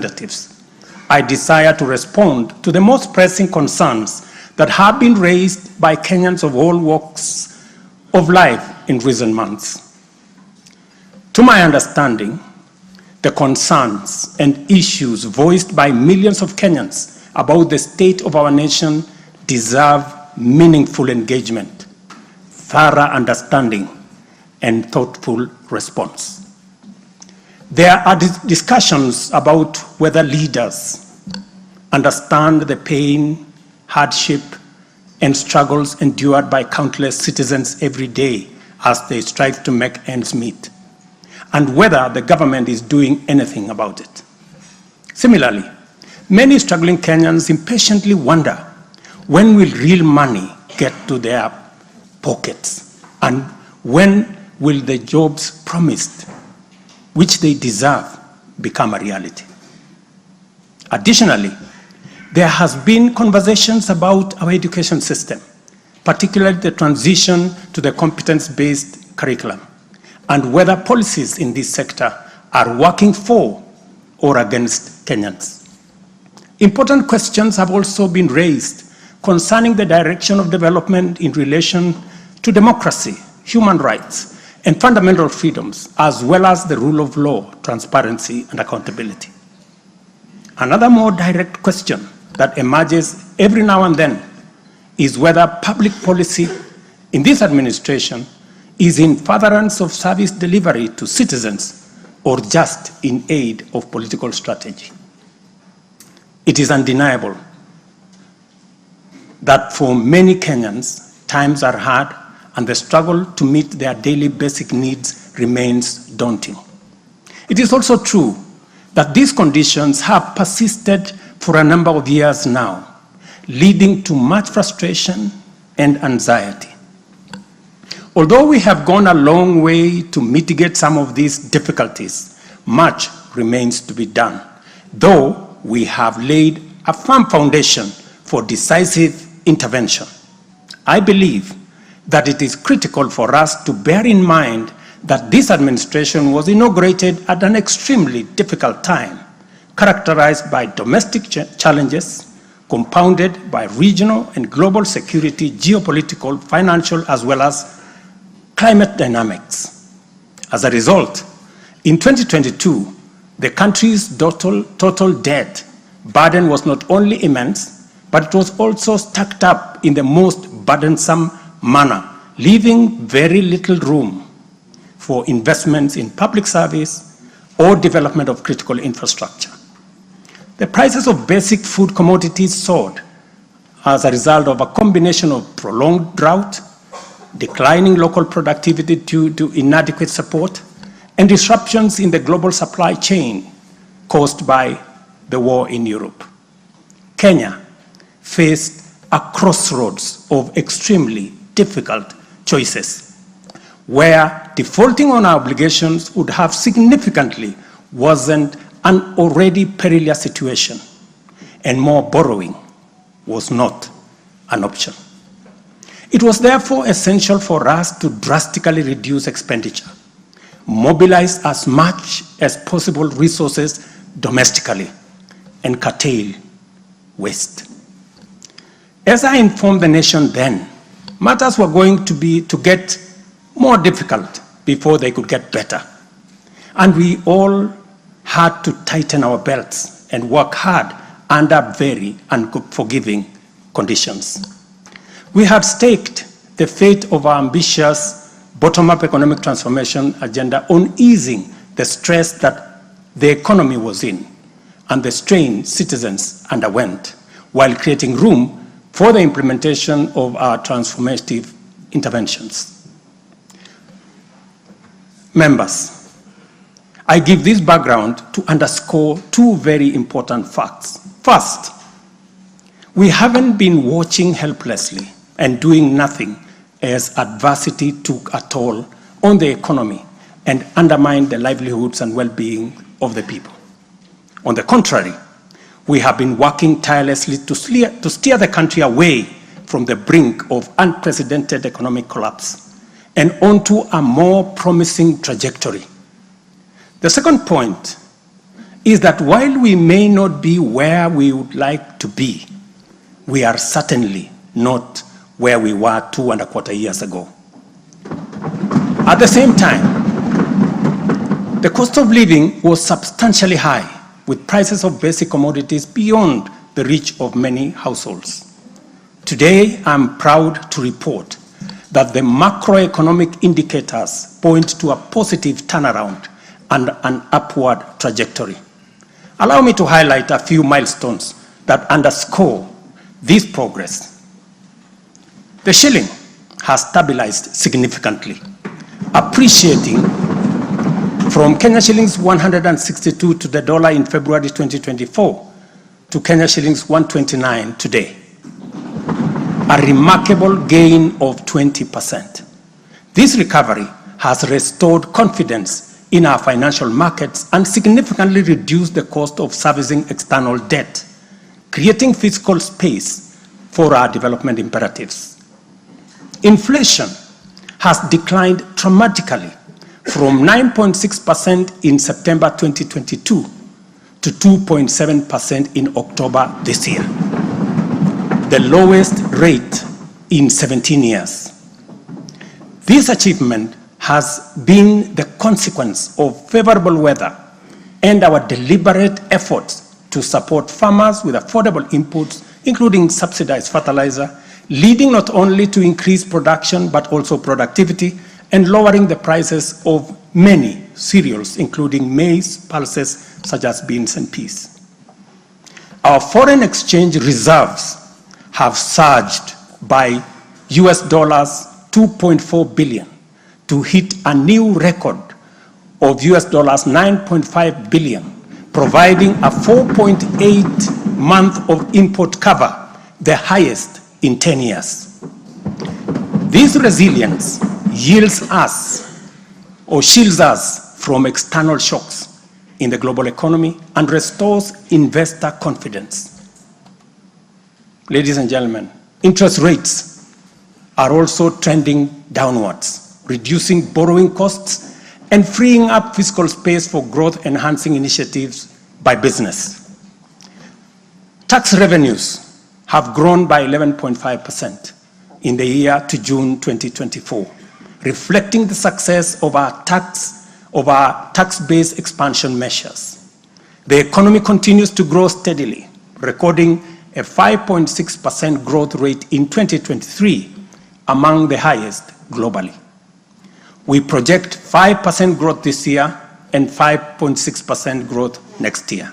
representatives, I desire to respond to the most pressing concerns that have been raised by Kenyans of all walks of life in recent months. To my understanding, the concerns and issues voiced by millions of Kenyans about the state of our nation deserve meaningful engagement, thorough understanding, and thoughtful response. There are discussions about whether leaders understand the pain, hardship, and struggles endured by countless citizens every day as they strive to make ends meet, and whether the government is doing anything about it. Similarly, many struggling Kenyans impatiently wonder, when will real money get to their pockets, and when will the jobs promised, which they deserve, become a reality? Additionally, there has been conversations about our education system, particularly the transition to the competence-based curriculum, and whether policies in this sector are working for or against Kenyans. Important questions have also been raised concerning the direction of development in relation to democracy, human rights, and fundamental freedoms, as well as the rule of law, transparency, and accountability. Another more direct question that emerges every now and then is whether public policy in this administration is in furtherance of service delivery to citizens or just in aid of political strategy. It is undeniable that for many Kenyans, times are hard and the struggle to meet their daily basic needs remains daunting. It is also true that these conditions have persisted for a number of years now, leading to much frustration and anxiety. Although we have gone a long way to mitigate some of these difficulties, much remains to be done, though we have laid a firm foundation for decisive intervention. I believe that it is critical for us to bear in mind that this administration was inaugurated at an extremely difficult time, characterized by domestic challenges, compounded by regional and global security, geopolitical, financial, as well as climate dynamics. As a result, in 2022, the country's total debt burden was not only immense, but it was also stacked up in the most burdensome manner, leaving very little room for investments in public service or development of critical infrastructure. The prices of basic food commodities soared as a result of a combination of prolonged drought, declining local productivity due to inadequate support, and disruptions in the global supply chain caused by the war in Europe. Kenya faced a crossroads of extremely difficult choices, where defaulting on our obligations would have significantly worsened an already perilous situation, and more borrowing was not an option. It was therefore essential for us to drastically reduce expenditure, mobilize as much as possible resources domestically, and curtail waste. As I informed the nation then, matters were going to get more difficult before they could get better. And we all had to tighten our belts and work hard under very unforgiving conditions. We had staked the fate of our ambitious bottom-up economic transformation agenda on easing the stress that the economy was in and the strain citizens underwent, while creating room for the implementation of our transformative interventions. Members, I give this background to underscore two very important facts. First, we haven't been watching helplessly and doing nothing as adversity took a toll on the economy and undermined the livelihoods and well-being of the people. On the contrary, we have been working tirelessly to steer the country away from the brink of unprecedented economic collapse and onto a more promising trajectory. The second point is that while we may not be where we would like to be, we are certainly not where we were 2.25 years ago. At the same time, the cost of living was substantially high, with prices of basic commodities beyond the reach of many households. Today, I'm proud to report that the macroeconomic indicators point to a positive turnaround and an upward trajectory. Allow me to highlight a few milestones that underscore this progress. The shilling has stabilized significantly, appreciating from Kenya shillings 162 to the dollar in February 2024 to Kenya shillings 129 today, a remarkable gain of 20%. This recovery has restored confidence in our financial markets and significantly reduced the cost of servicing external debt, creating fiscal space for our development imperatives. Inflation has declined dramatically from 9.6% in September 2022 to 2.7% in October this year, the lowest rate in 17 years. This achievement has been the consequence of favorable weather and our deliberate efforts to support farmers with affordable inputs, including subsidized fertilizer, leading not only to increased production but also productivity and lowering the prices of many cereals, including maize, pulses such as beans and peas. Our foreign exchange reserves have surged by US dollars 2.4 billion to hit a new record of US dollars 9.5 billion, providing a 4.8 month of import cover, the highest in 10 years. This resilience yields us or shields us from external shocks in the global economy and restores investor confidence. Ladies and gentlemen, interest rates are also trending downwards, reducing borrowing costs and freeing up fiscal space for growth-enhancing initiatives by business. Tax revenues have grown by 11.5% in the year to June 2024, reflecting the success of our tax-based expansion measures. The economy continues to grow steadily, recording a 5.6% growth rate in 2023, among the highest globally. We project 5% growth this year and 5.6% growth next year.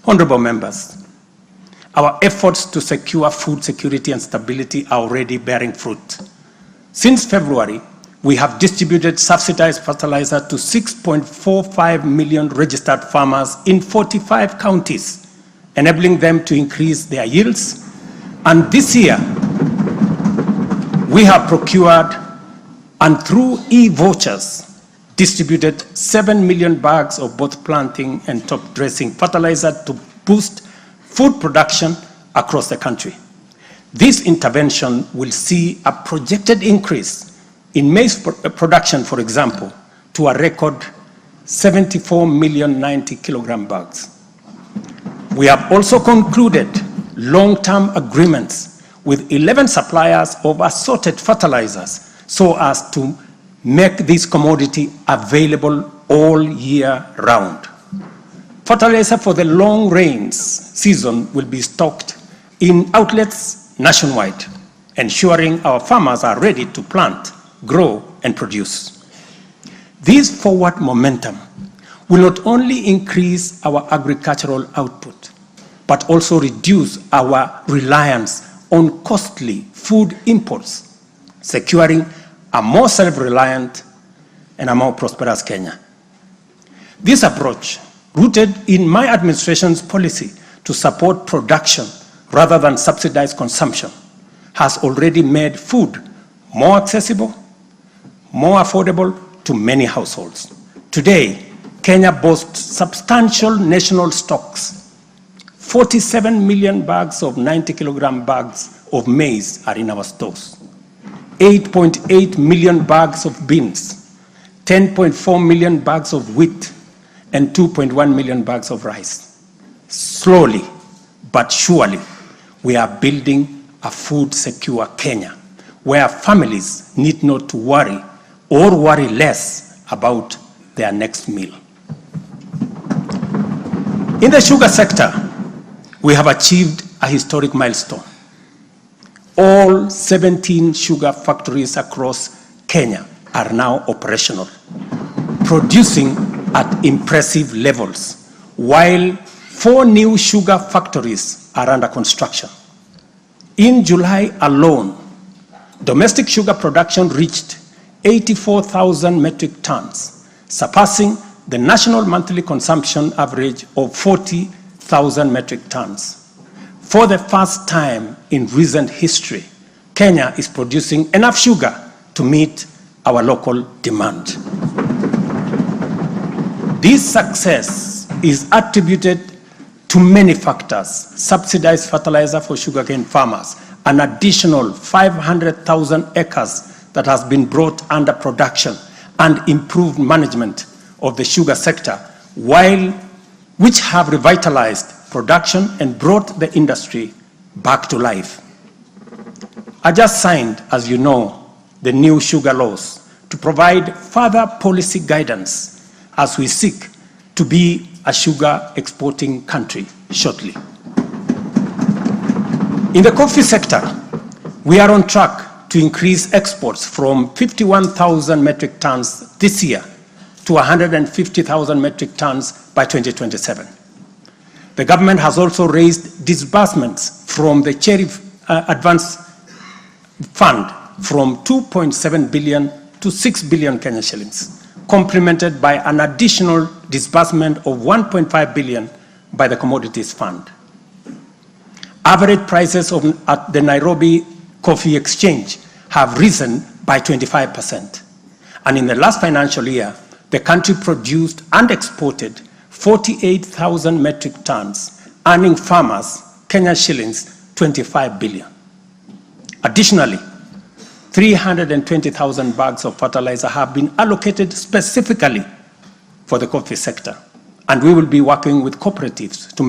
Honorable members, our efforts to secure food security and stability are already bearing fruit. Since February, we have distributed subsidized fertilizer to 6.45 million registered farmers in 45 counties, enabling them to increase their yields. And this year, we have procured and through e-vouchers distributed 7 million bags of both planting and top dressing fertilizer to boost food production across the country. This intervention will see a projected increase in maize production, for example, to a record 74,090,000 kilogram bags. We have also concluded long-term agreements with 11 suppliers of assorted fertilizers so as to make this commodity available all year round. Fertilizer for the long rains season will be stocked in outlets nationwide, ensuring our farmers are ready to plant, grow, and produce. This forward momentum will not only increase our agricultural output, but also reduce our reliance on costly food imports, securing a more self-reliant and a more prosperous Kenya. This approach, rooted in my administration's policy to support production rather than subsidize consumption, has already made food more accessible, more affordable to many households. Today, Kenya boasts substantial national stocks. 47 million bags of 90-kilogram bags of maize are in our stores. 8.8 million bags of beans, 10.4 million bags of wheat, and 2.1 million bags of rice. Slowly but surely, we are building a food-secure Kenya, where families need not to worry or worry less about their next meal. In the sugar sector, we have achieved a historic milestone. All 17 sugar factories across Kenya are now operational, producing at impressive levels, while 4 new sugar factories are under construction. In July alone, domestic sugar production reached 84,000 metric tons, surpassing the national monthly consumption average of 40,000 metric tons. For the first time in recent history, Kenya is producing enough sugar to meet our local demand. This success is attributed to many factors: subsidized fertilizer for sugarcane farmers, an additional 500,000 acres that has been brought under production, and improved management of the sugar sector, which have revitalized production and brought the industry back to life. I just signed, as you know, the new sugar laws to provide further policy guidance as we seek to be a sugar exporting country shortly. In the coffee sector, we are on track to increase exports from 51,000 metric tons this year to 150,000 metric tons by 2027. The government has also raised disbursements from the Cherry Advance Fund from 2.7 billion to 6 billion Kenya shillings, complemented by an additional disbursement of 1.5 billion by the Commodities Fund. Average prices at the Nairobi Coffee Exchange have risen by 25%. And in the last financial year, the country produced and exported 48,000 metric tons, earning farmers Kenya shillings 25 billion. Additionally, 320,000 bags of fertilizer have been allocated specifically for the coffee sector, and we will be working with cooperatives to make